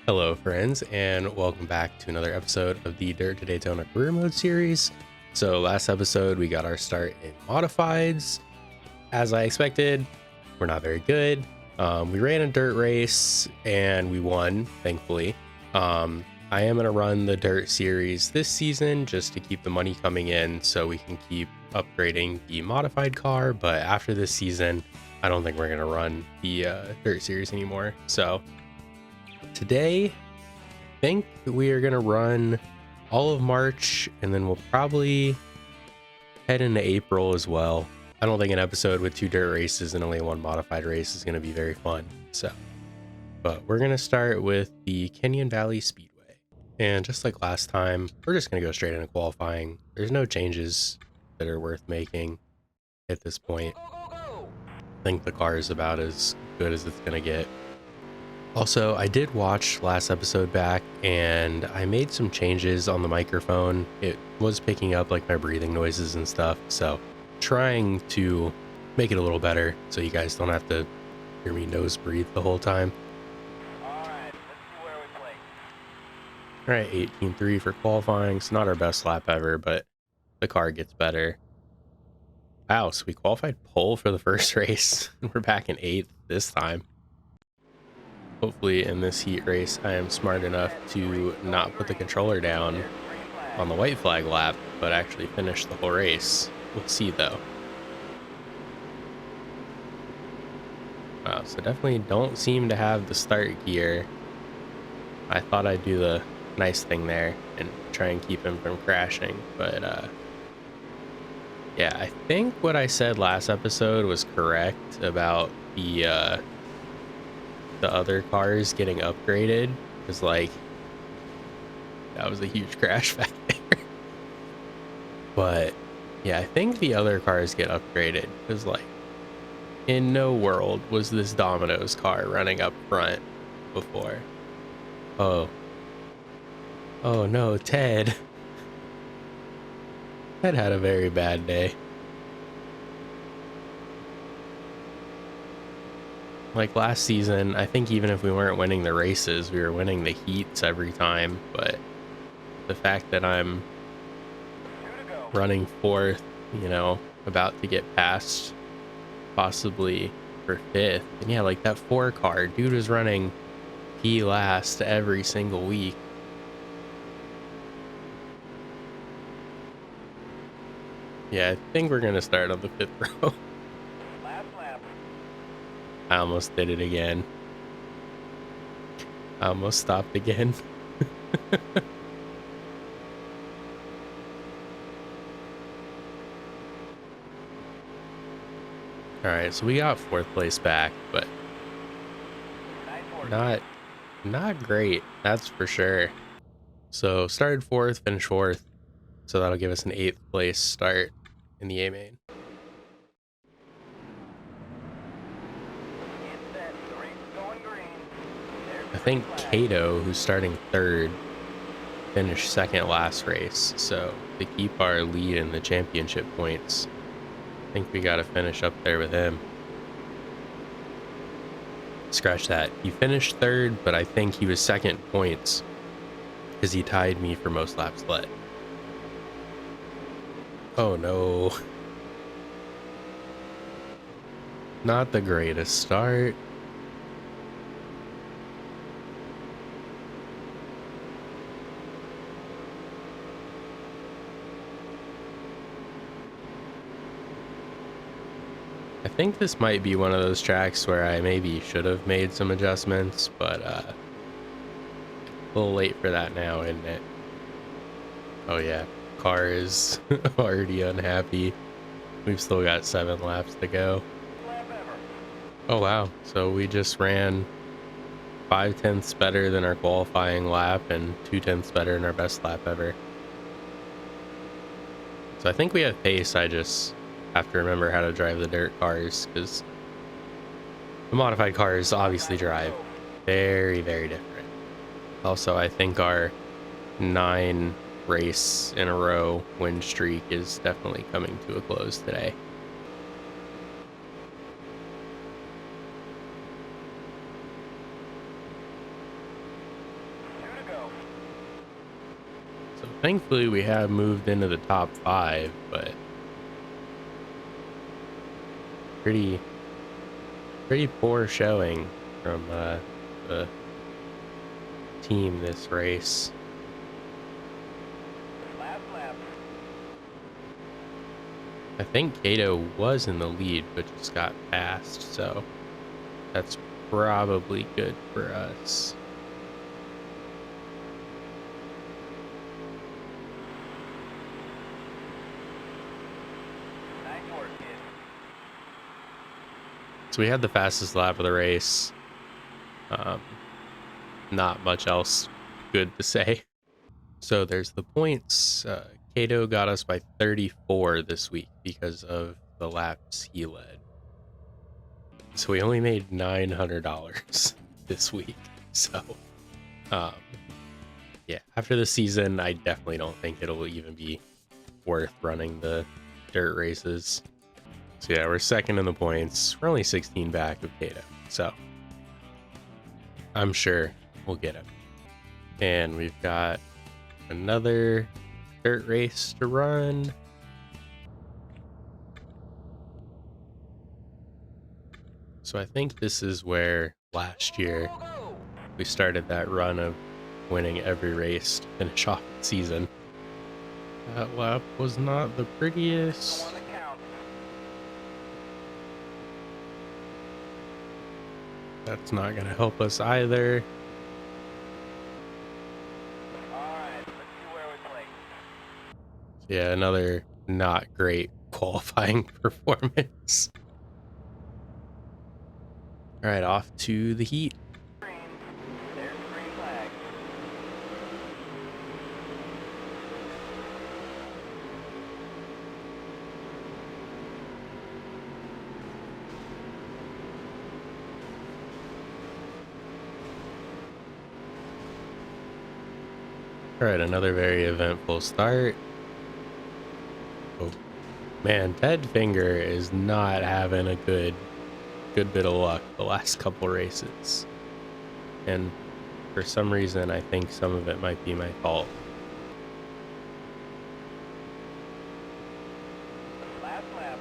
Hello, friends, and welcome back to another episode of the Dirt to Daytona Career Mode series. So, last episode we got our start in modifieds. As I expected, we're not very good. We ran a dirt race and we won, thankfully. I am going to run the Dirt series this season just to keep the money coming in so we can keep upgrading the modified car. But after this season, I don't think we're going to run the Dirt series anymore. So, today, I think we are going to run all of March, and then we'll probably head into April as well. I don't think an episode with 2 dirt races and only 1 modified race is going to be very fun. But we're going to start with the Canyon Valley Speedway. And just like last time, we're just going to go straight into qualifying. There's no changes that are worth making at this point. I think the car is about as good as it's going to get. Also, I did watch last episode back and I made some changes on the microphone. It was picking up like my breathing noises and stuff, so trying to make it a little better so you guys don't have to hear me nose breathe the whole time. Alright, let's see where we place. Alright, 18.3 for qualifying. It's not our best lap ever, but the car gets better. Wow, so we qualified pole for the first race. We're back in 8th this time. Hopefully in this heat race, I am smart enough to not put the controller down on the white flag lap, but actually finish the whole race. We'll see though. Wow, so definitely don't seem to have the start gear. I thought I'd do the nice thing there and try and keep him from crashing, but yeah, I think what I said last episode was correct about the other cars getting upgraded, because like that was a huge crash back there. But yeah, I think the other cars get upgraded because like in no world was this Domino's car running up front before. Oh no, Ted had a very bad day. Like last season, I think even if we weren't winning the races, we were winning the heats every time. But the fact that I'm running 4th, about to get past possibly for 5th. And yeah, like that 4 car, dude was running P last every single week. Yeah, I think we're going to start on the 5th row. I almost did it again. I almost stopped again. Alright, so we got 4th place back, but not great, that's for sure. So started 4th, finished 4th, so that'll give us an 8th place start in the A main. I think Cato, who's starting 3rd, finished 2nd last race, so to keep our lead in the championship points, I think we got to finish up there with him. Scratch that. He finished 3rd, but I think he was 2nd points because he tied me for most laps led. Oh no. Not the greatest start. I think this might be one of those tracks where I maybe should have made some adjustments, but a little late for that now, isn't it? Oh yeah, car is already unhappy. We've still got 7 laps to go. Oh wow, so we just ran 5/10ths better than our qualifying lap and 2/10ths better than our best lap ever. So I think we have pace. I just have to remember how to drive the dirt cars, because the modified cars obviously drive very, very different. Also, I think our 9 race in a row win streak is definitely coming to a close today. Thankfully, we have moved into the top 5, but pretty poor showing from the team this race. Last lap. I think Kato was in the lead, but just got passed, so that's probably good for us. Nice work, kid. So we had the fastest lap of the race. Not much else good to say. So there's the points. Kato got us by 34 this week because of the laps he led. So we only made $900 this week. So, yeah, after the season, I definitely don't think it'll even be worth running the dirt races. So yeah, we're second in the points. We're only 16 back of Kato. So I'm sure we'll get him. And we've got another dirt race to run. So I think this is where last year we started that run of winning every race to finish off the season. That lap was not the prettiest. On the count. That's not going to help us either. Alright, let's see where we play. Yeah, another not great qualifying performance. All right, off to the heat. Green. There's the green flag. All right, another very eventful start. Oh man, Ted Finger is not having a good bit of luck the last couple races, and for some reason I think some of it might be my fault. Last lap.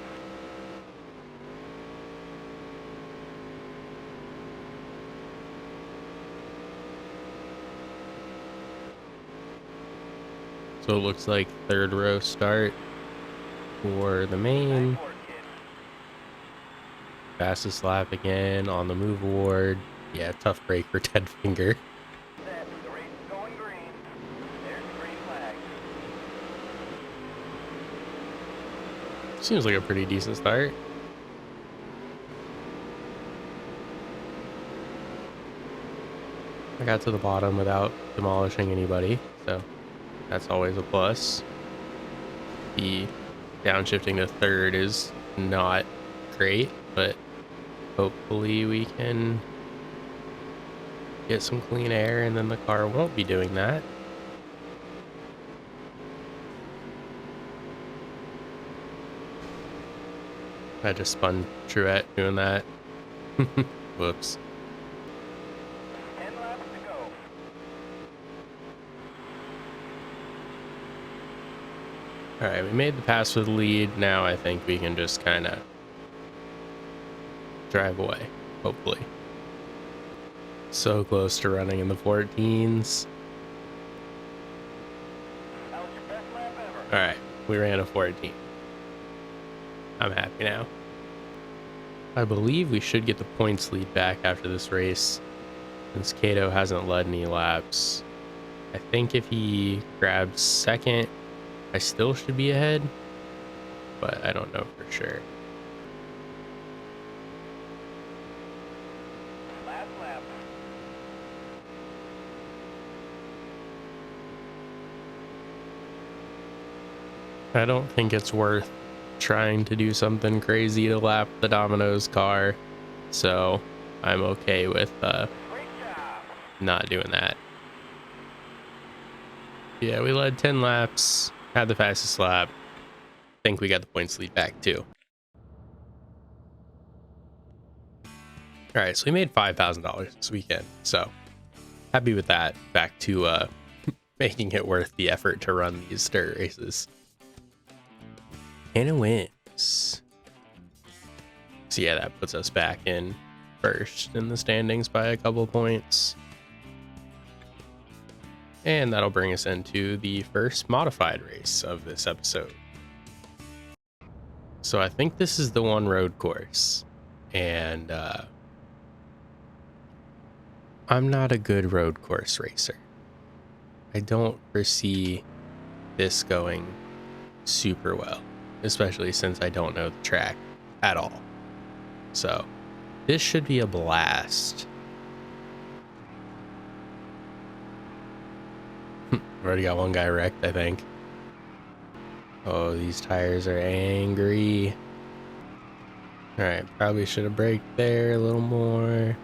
So it looks like third row start for the main. Nice work, kid. Fastest lap again on the move award. Yeah, tough break for Ted Finger. Set. The race is going green. There's the green flag. Seems like a pretty decent start. I got to the bottom without demolishing anybody, so that's always a plus. The downshifting to third is not great, but hopefully we can get some clean air and then the car won't be doing that. I just spun Truett doing that. Whoops. 10 laps to go. All right, we made the pass for the lead. Now I think we can just kind of drive away, hopefully. So close to running in the 14s. That was your best lap ever. All right, we ran a 14. I'm happy now. I believe we should get the points lead back after this race, since Kato hasn't led any laps. I think if he grabs second, I still should be ahead, but I don't know for sure. Last lap. I don't think it's worth trying to do something crazy to lap the Domino's car, so I'm okay with Great job. not doing that. Yeah, we led 10 laps, had the fastest lap. Think we got the points lead back too. All right, so we made $5,000 this weekend, so happy with that. Back to making it worth the effort to run these dirt races. Hannah wins. So yeah, that puts us back in first in the standings by a couple points. And that'll bring us into the first modified race of this episode. So I think this is the one road course. And I'm not a good road course racer. I don't foresee this going super well, especially since I don't know the track at all. So this should be a blast. Already got one guy wrecked, I think. Oh, these tires are angry. Alright, probably should have braked there a little more.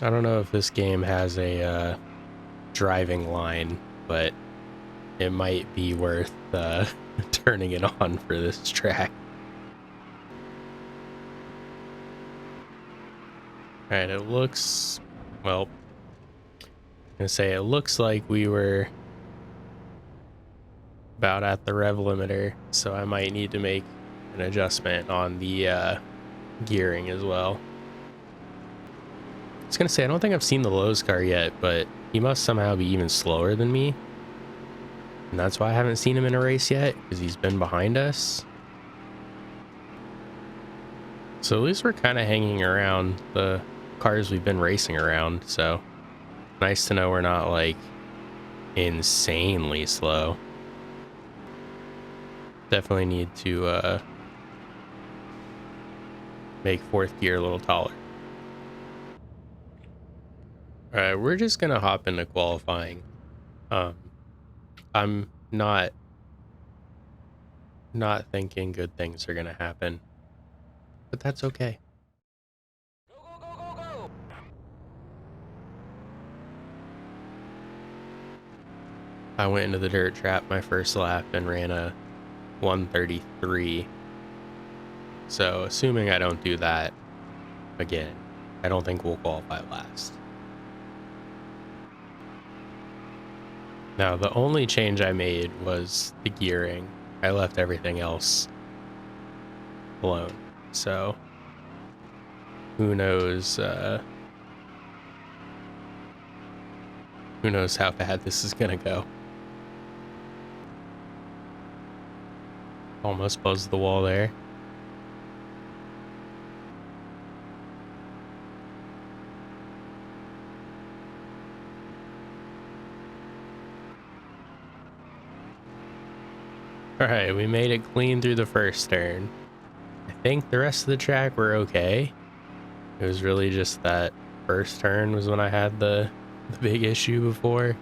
I don't know if this game has a driving line, but it might be worth turning it on for this track. Alright, it looks, well, I'm gonna say it looks like we were about at the rev limiter, so I might need to make an adjustment on the gearing as well. I was gonna say, I don't think I've seen the Lowe's car yet, but he must somehow be even slower than me. And that's why I haven't seen him in a race yet, because he's been behind us. So at least we're kind of hanging around the cars we've been racing around, so nice to know we're not like insanely slow. Definitely need to make fourth gear a little taller. All right, we're just gonna hop into qualifying. I'm not thinking good things are gonna happen, but that's okay. Go, go, go, go, go! I went into the dirt trap my first lap and ran a 1:33. So assuming I don't do that again, I don't think we'll qualify last. Now, the only change I made was the gearing. I left everything else alone. So who knows how bad this is gonna go. Almost buzzed the wall there. Alright, we made it clean through the first turn. I think the rest of the track we're okay. It was really just that first turn was when I had the big issue before.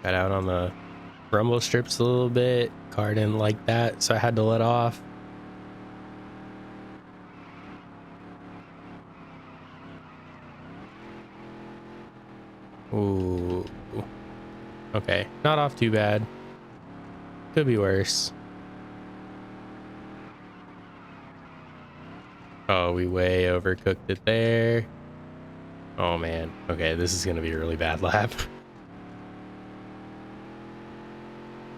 Got out on the rumble strips a little bit. Car didn't like that, so I had to let off. Ooh. Okay, not off too bad. Could be worse. Oh, we way overcooked it there. Oh man. Okay, this is gonna be a really bad lap.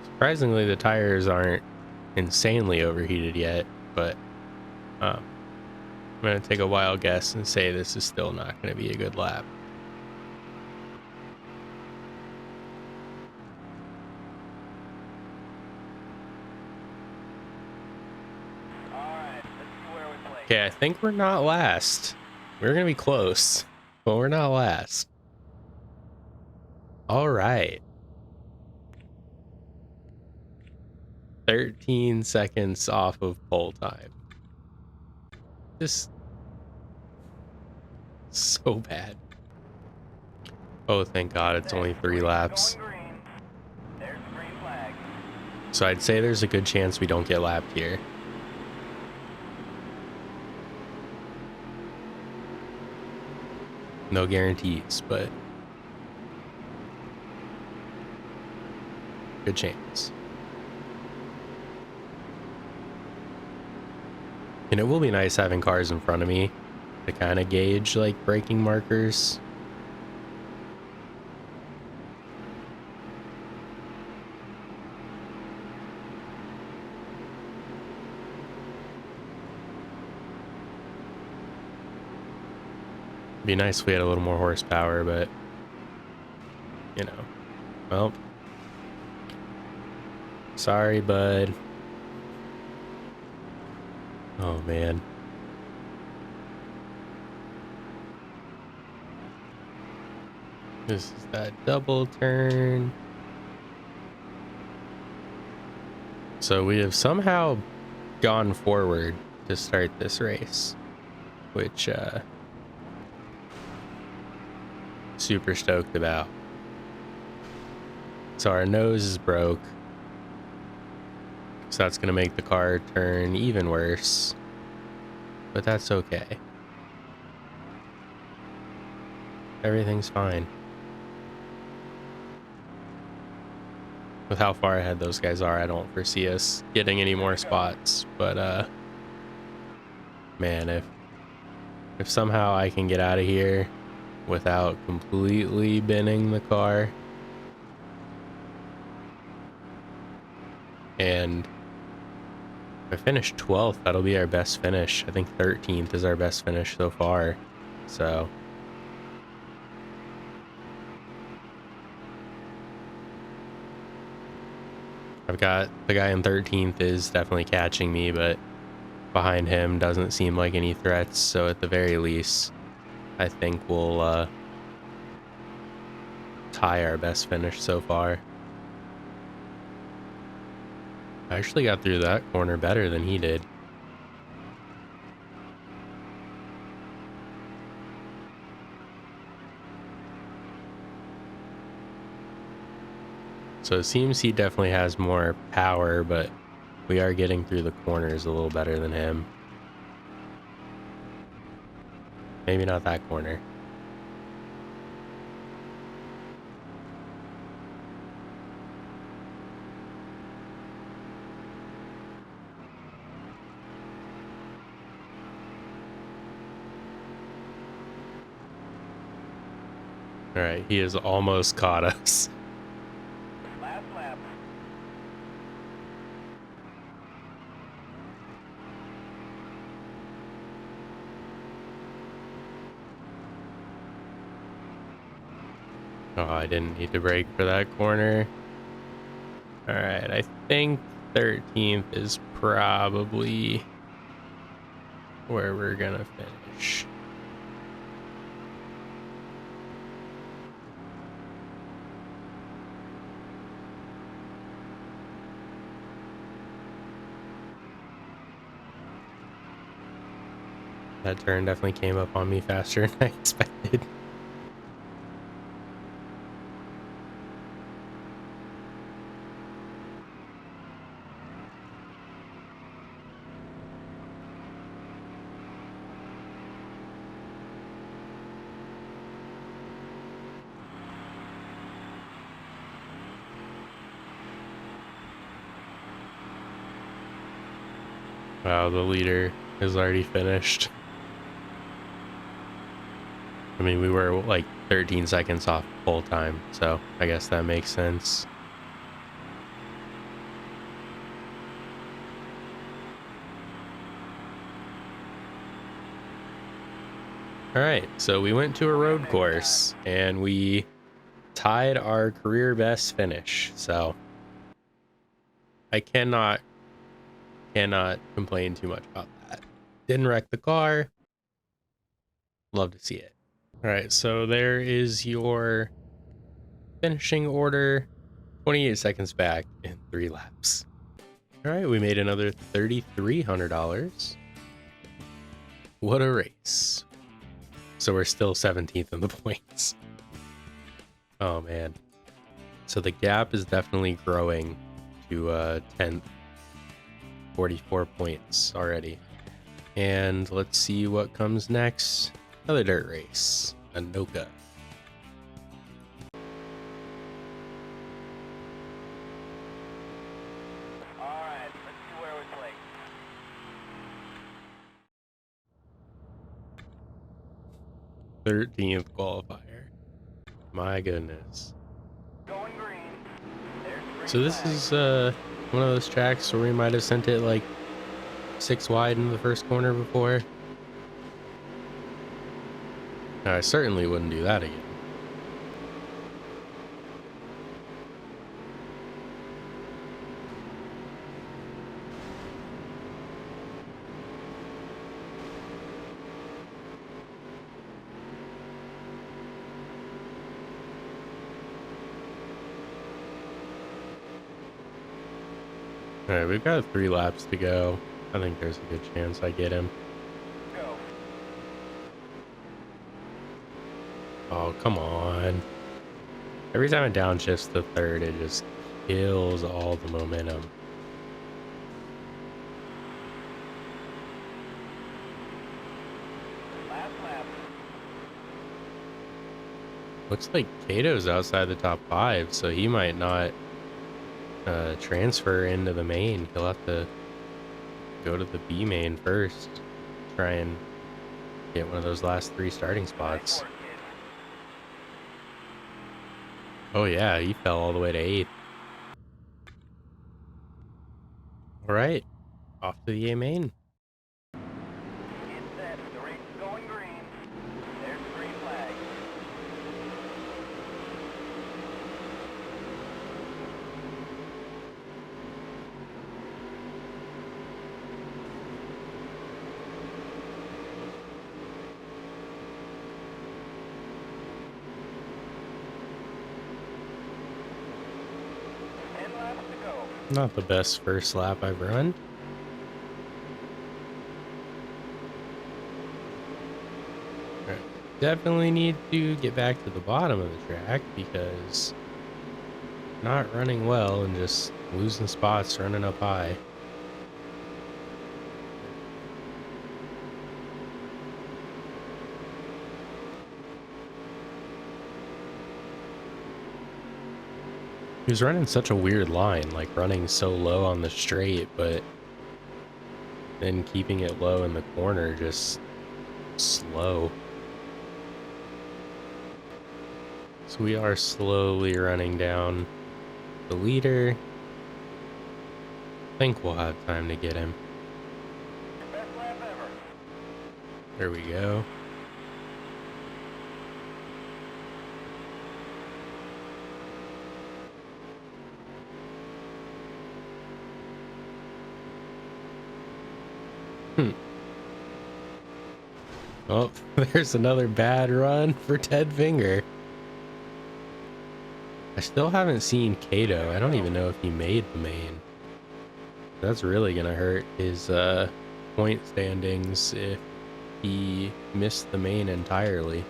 Surprisingly, the tires aren't insanely overheated yet, but I'm gonna take a wild guess and say this is still not gonna be a good lap. Alright, let's see where we play. Okay, I think we're not last. We're gonna be close, but we're not last. All right. 13 seconds off of pole time. Just so bad. Oh, thank God, it's only 3 laps. Going green. There's the green flag. So I'd say there's a good chance we don't get lapped here. No guarantees, but good chance. And it will be nice having cars in front of me to kind of gauge like braking markers. Be nice if we had a little more horsepower, but you know, well, sorry, bud. Oh man. This is that double turn. So we have somehow gone forward to start this race, which super stoked about. So our nose is broke, so that's gonna make the car turn even worse, but that's okay. Everything's fine. With how far ahead those guys are, I don't foresee us getting any more spots, but man, if somehow I can get out of here without completely binning the car, and if I finish 12th, that'll be our best finish. I think 13th is our best finish so far, so I've got the guy in 13th is definitely catching me, but behind him doesn't seem like any threats, so at the very least I think we'll tie our best finish so far. I actually got through that corner better than he did. So it seems he definitely has more power, but we are getting through the corners a little better than him. Maybe not that corner. All right, he has almost caught us. Last lap. Oh, I didn't need to brake for that corner. All right, I think 13th is probably where we're gonna finish. That turn definitely came up on me faster than I expected. Wow, the leader is already finished. I mean, we were like 13 seconds off pole time, so I guess that makes sense. All right, so we went to a road course and we tied our career best finish. So I cannot complain too much about that. Didn't wreck the car. Love to see it. All right, so there is your finishing order. 28 seconds back in 3 laps. All right, we made another $3,300. What a race. So we're still 17th in the points. Oh man. So the gap is definitely growing to 10th. 44 points already. And let's see what comes next. Another dirt race. Anoka. Alright, let's see where we play. 13th qualifier. My goodness. Going green. There's the green So this flag. is one of those tracks where we might have sent it like 6 wide in the first corner before. Now, I certainly wouldn't do that again. All right, we've got 3 laps to go. I think there's a good chance I get him. Go. Oh, come on. Every time it downshifts to third, it just kills all the momentum. Last lap. Looks like Kato's outside the top 5, so he might not transfer into the main. He'll have to go to the B main first. Try and get one of those last 3 starting spots. Nice work, kid. Oh yeah, he fell all the way to 8th. All right, off to the A main. Get set. The race is going green. There's the green flag. Ten laps to go. Not the best first lap I've run. Alright, definitely need to get back to the bottom of the track because not running well and just losing spots running up high. He was running such a weird line, like running so low on the straight, but then keeping it low in the corner, just slow. So we are slowly running down the leader. I think we'll have time to get him. Best lap ever. There we go. Oh, there's another bad run for Ted Finger. I still haven't seen Kato. I don't even know if he made the main. That's really gonna hurt his point standings if he missed the main entirely.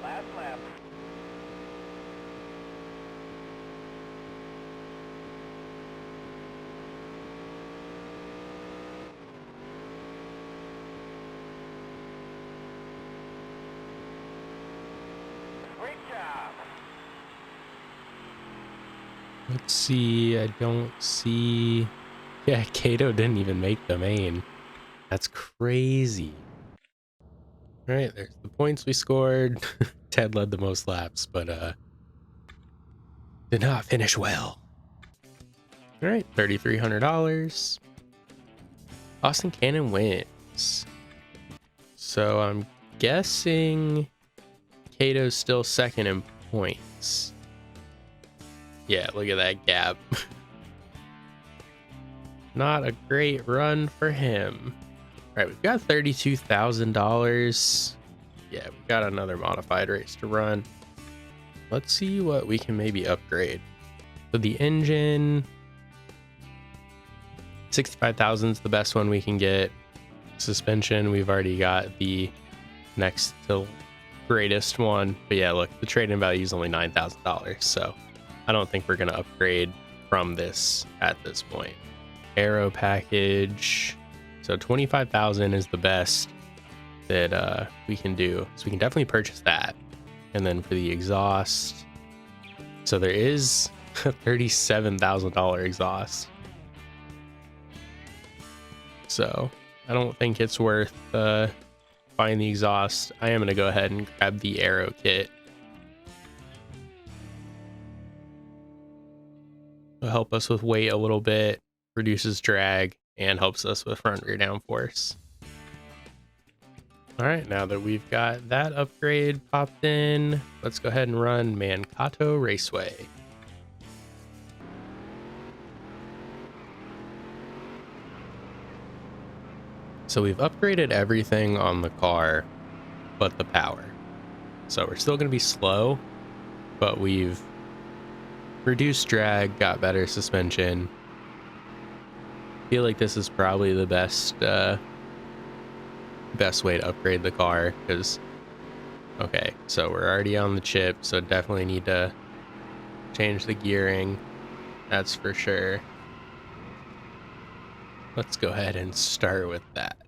Last lap. Great job. Let's see. I don't see. Yeah, Kato didn't even make the main. That's crazy. All right, there's the points we scored. Ted led the most laps, but did not finish well. All right, $3,300. Austin Cannon wins. So I'm guessing Kato's still second in points. Yeah, look at that gap. Not a great run for him. All right, we've got $32,000. Yeah, we've got another modified race to run. Let's see what we can maybe upgrade. So the engine, 65,000 is the best one we can get. Suspension, we've already got the next to greatest one. But yeah, look, the trade-in value is only $9,000. So I don't think we're going to upgrade from this at this point. Aero package. So 25,000 is the best that we can do. So we can definitely purchase that. And then for the exhaust, so there is a $37,000 exhaust. so I don't think it's worth buying the exhaust. I am going to go ahead and grab the aero kit. It'll help us with weight a little bit, reduces drag, and helps us with front rear downforce. All right, now that we've got that upgrade popped in, let's go ahead and run Mankato Raceway. So we've upgraded everything on the car but the power. So we're still going to be slow, but we've reduced drag, got better suspension. Feel like this is probably the best way to upgrade the car, because okay, so we're already on the chip, so definitely need to change the gearing, that's for sure. Let's go ahead and start with that.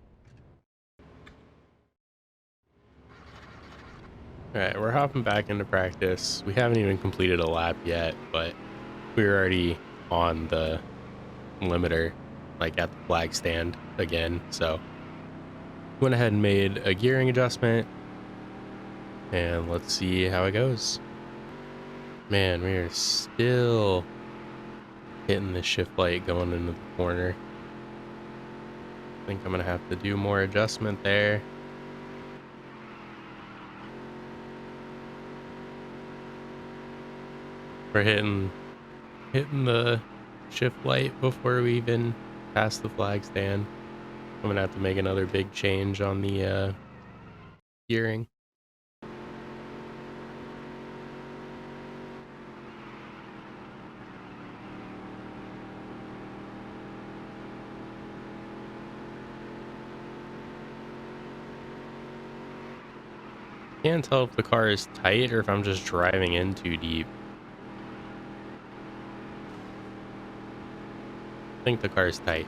All right, we're hopping back into practice. We haven't even completed a lap yet, but we're already on the limiter, like at the flag stand again. So went ahead and made a gearing adjustment, and let's see how it goes. Man, we are still hitting the shift light going into the corner. I think I'm gonna have to do more adjustment there. We're hitting the shift light before we even pass the flag stand. I'm gonna have to make another big change on the gearing. Can't tell if the car is tight or if I'm just driving in too deep. I think the car is tight.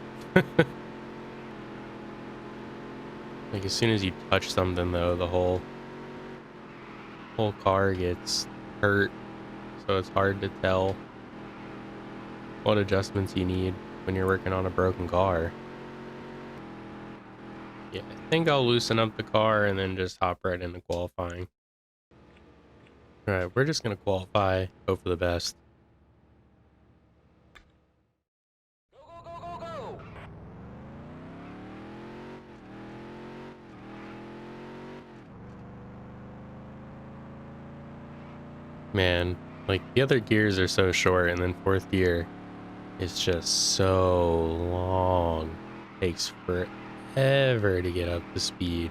Like as soon as you touch something though, the whole car gets hurt, so it's hard to tell what adjustments you need when you're working on a broken car. Yeah, I think I'll loosen up the car and then just hop right into qualifying. All right, we're just gonna qualify, hope for the best. Go, go, go, go, go! Man, like the other gears are so short, and then fourth gear is just so long. Takes forever to get up to speed.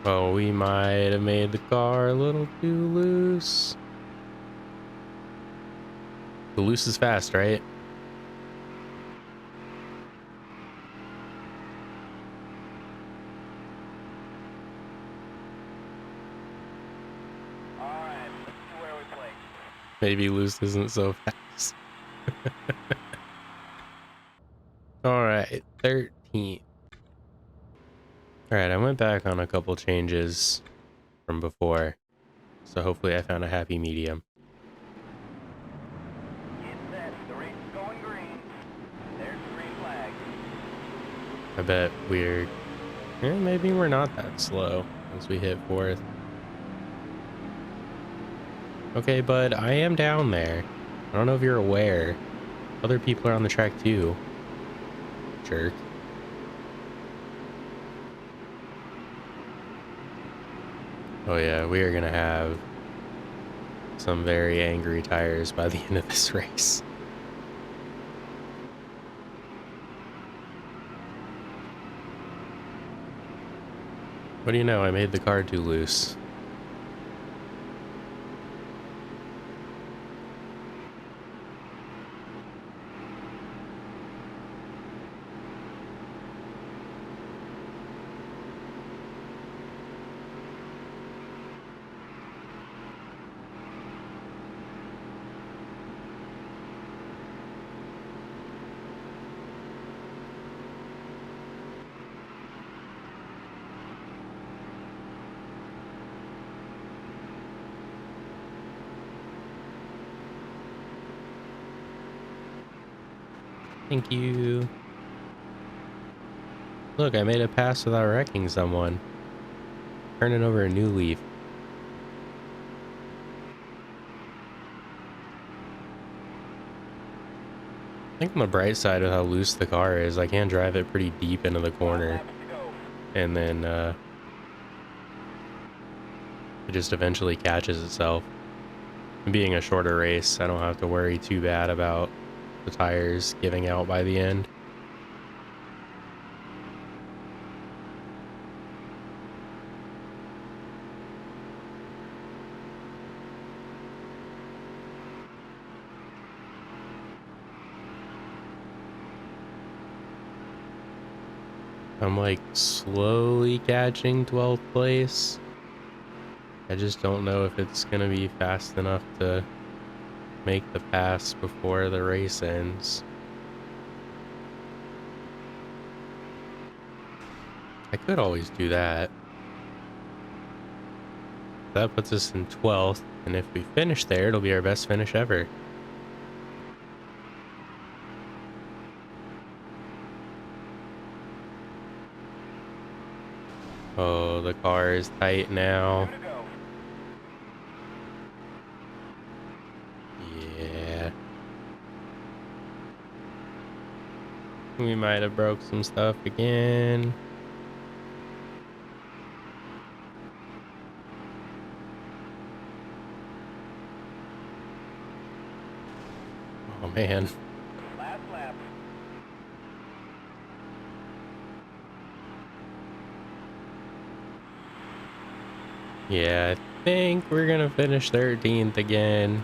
Oh, we might have made the car a little too loose. The loose is fast, right? Alright, let's see where we play. Maybe loose isn't so fast. All right, 13. All right, I went back on a couple changes from before, so hopefully I found a happy medium. Get set, the race is going green. There's the green flag. I bet maybe we're not that slow once we hit fourth. Okay, bud, I am down there. I don't know if you're aware. Other people are on the track too. Jerk. Oh yeah, we are gonna have some very angry tires by the end of this race. What do you know? I made the car too loose. Thank you. Look, I made a pass without wrecking someone. Turning over a new leaf. I think on the bright side of how loose the car is, I can drive it pretty deep into the corner. And then it just eventually catches itself. And being a shorter race, I don't have to worry too bad about the tires giving out by the end. I'm like slowly catching 12th place. I just don't know if it's gonna be fast enough to make the pass before the race ends. I could always do that. That puts us in 12th, and if we finish there, it'll be our best finish ever. Oh, the car is tight now. Yeah. We might have broke some stuff again. Oh man. Last lap. Yeah, I think we're gonna finish 13th again.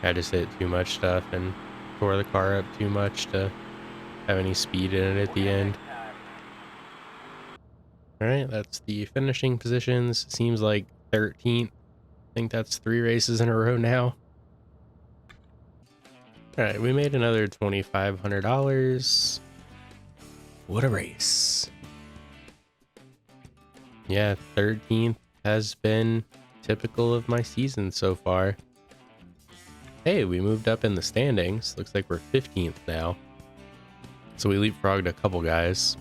I just hit too much stuff and tore the car up too much to have any speed in it at the end. All right, that's the finishing positions. Seems like 13th. I think that's 3 races in a row now. All right, we made another $2,500. What a race. Yeah, 13th has been typical of my season so far. Hey, we moved up in the standings. Looks like we're 15th now. So we leapfrogged a couple guys.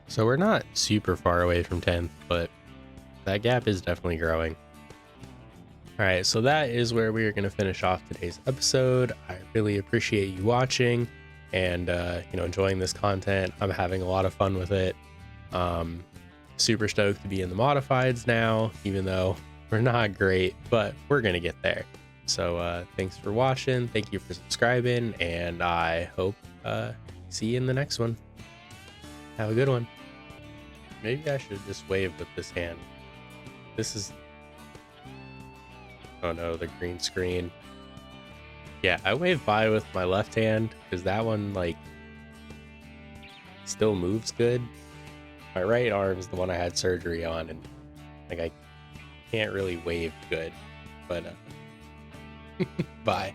So we're not super far away from 10th, but that gap is definitely growing. All right, so that is where we are going to finish off today's episode. I really appreciate you watching and enjoying this content. I'm having a lot of fun with it. Super stoked to be in the modifieds now, even though we're not great, but we're going to get there. So thanks for watching. Thank you for subscribing, and I hope see you in the next one. Have a good one. Maybe I should just wave with this hand. This is... Oh no, the green screen. Yeah, I wave by with my left hand because that one like still moves good. My right arm is the one I had surgery on, and like I can't really wave good. But bye.